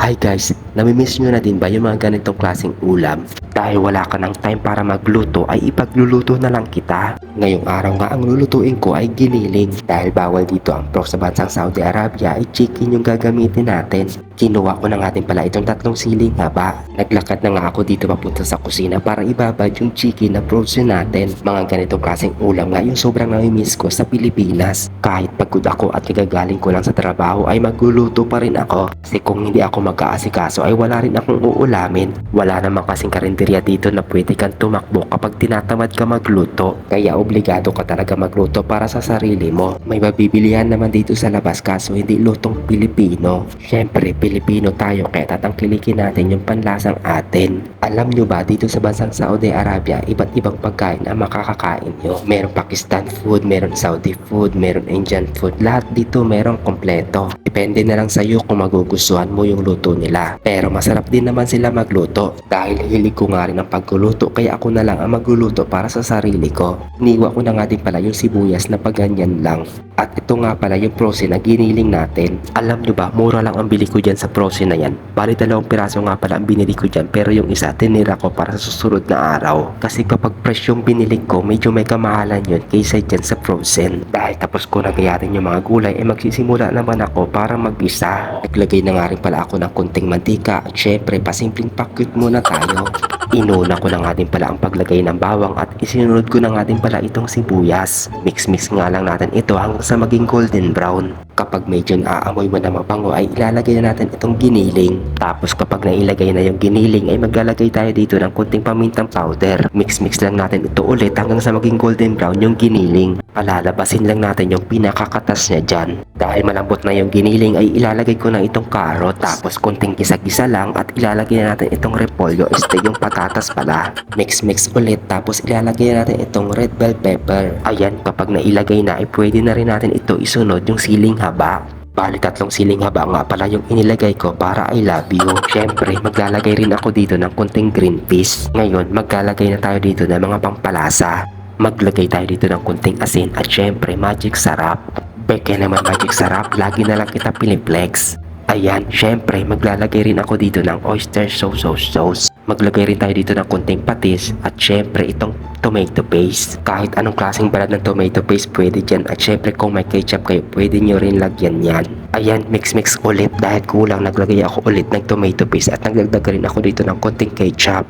Ay guys, namimiss nyo na din ba yung mga ganitong klaseng ulam? Dahil wala ka ng time para magluto ay ipagluluto na lang kita. Ngayong araw nga ang lulutuin ko ay giniling. Dahil bawal dito ang pork sa bansang Saudi Arabia ay chicken yung gagamitin natin. Kinuha ko na nga din pala itong 3 siling haba. Naglakad na nga ako dito papunta sa kusina para ibabad yung chicken na frozen natin. Mga ganitong klaseng ulam nga yung sobrang namimiss ko sa Pilipinas. Kahit pagod ako at kagagaling ko lang sa trabaho ay magluluto pa rin ako. Kasi kung hindi ako mag-aasikaso ay wala rin akong uulamin. Wala namang kasing karinderya dito na pwede kang tumakbo kapag tinatamad ka magluto. Kaya obligado ka talaga magluto para sa sarili mo. May mabibilihan naman dito sa labas kaso hindi lutong Pilipino. Syempre Pilipino tayo kaya tatangkilikin natin yung panlasang atin. Alam nyo ba dito sa bansang Saudi Arabia iba't ibang pagkain ang makakakain nyo. Meron Pakistan food, meron Saudi food, meron Indian food. Lahat dito meron kompleto. Depende na lang sa'yo kung magugustuhan mo yung luto nila. Pero masarap din naman sila magluto. Dahil hilig ko nga rin ang pagluluto kaya ako na lang ang magluluto para sa sarili ko. Iniwa ko na nga din pala yung sibuyas na paganyan lang. At ito nga pala yung frozen na giniling natin. Alam nyo ba, mura lang ang bili ko dyan sa frozen na yan. Bali 2 piraso nga pala ang binili ko dyan pero yung isa tinira ko para sa susunod na araw. Kasi kapag fresh yung binili ko medyo may kamahalan yun kaysa dyan sa frozen. Dahil tapos ko nagayarin yung mga gulay ay magsisimula naman ako para mag-isa. Naglagay na nga rin pala ako ng konting mantika at syempre pasimpleng pakyut muna tayo. Inuna ko na nga din pala ang paglagay ng bawang at isinunod ko na nga din pala itong sibuyas. Mix nga lang natin ito hanggang sa maging golden brown. Kapag medyo naaamoy mo na mabango ay ilalagay na natin itong giniling. Tapos kapag nailagay na yung giniling ay maglalagay tayo dito ng konting pamintang powder. Mix lang natin ito ulit hanggang sa maging golden brown yung giniling. Palalabasin lang natin yung pinakakatas niya dyan. Dahil malambot na yung giniling ay ilalagay ko na itong carrot. Tapos konting gisa-gisa lang at ilalagay na natin itong repolyo. Yung patatas pala. Mix ulit tapos ilalagay natin itong red bell pepper. Ayan, kapag nailagay na ay pwede na rin natin ito isunod yung siling haba. Bali 3 siling haba nga pala yung inilagay ko para I love you. Syempre maglalagay rin ako dito ng konting green peas. Ngayon maglalagay na tayo dito ng mga pampalasa. Maglagay tayo dito ng konting asin at syempre magic sarap. Peke naman magic sarap, lagi na lang kita piniplex. Ayan, syempre maglalagay rin ako dito ng oyster sauce. Maglagay rin tayo dito ng konting patis at syempre itong tomato paste. Kahit anong klaseng brand ng tomato paste pwede dyan at syempre kung may ketchup kayo pwede nyo rin lagyan yan. Ayan, mix ulit dahil kulang naglagay ako ulit ng tomato paste at nagdagdag rin ako dito ng konting ketchup.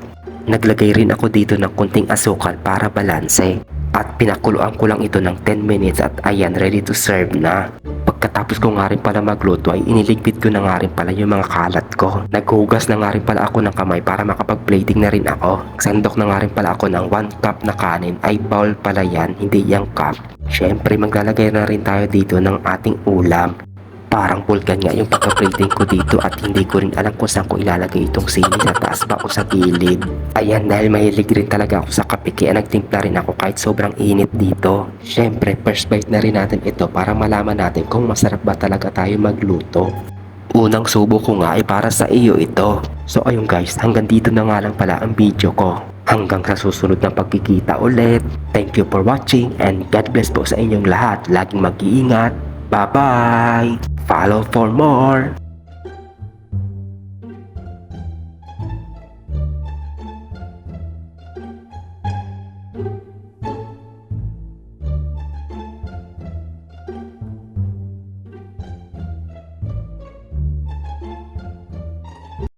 Naglagay rin ako dito ng konting asukal para balanse. At pinakuluan ko lang ito ng 10 minutes at ayan, ready to serve na. Pagkatapos ko nga rin pala magluto ay iniligpit ko na nga rin pala yung mga kalat ko. Naghugas na nga rin pala ako ng kamay para makapag-plating na rin ako. Sandok na nga rin pala ako ng 1 cup na kanin, ay bowl pala yan, hindi yung cup. Syempre maglalagay na rin tayo dito ng ating ulam. Parang vulkan nga yung pagka-plating ko dito at hindi ko rin alam kung saan ko ilalagay itong sili, sa taas ba o sa gilid. Ayan, dahil mahilig rin talaga ako sa kape kaya nagtimpla rin ako kahit sobrang init dito. Syempre first bite na rin natin ito para malaman natin kung masarap ba talaga tayo magluto. Unang subo ko nga ay para sa iyo ito. So ayun guys, hanggang dito na nga lang pala ang video ko. Hanggang sa susunod na pagkikita ulit. Thank you for watching and God bless po sa inyong lahat. Laging mag-iingat. Bye-bye! Follow for more!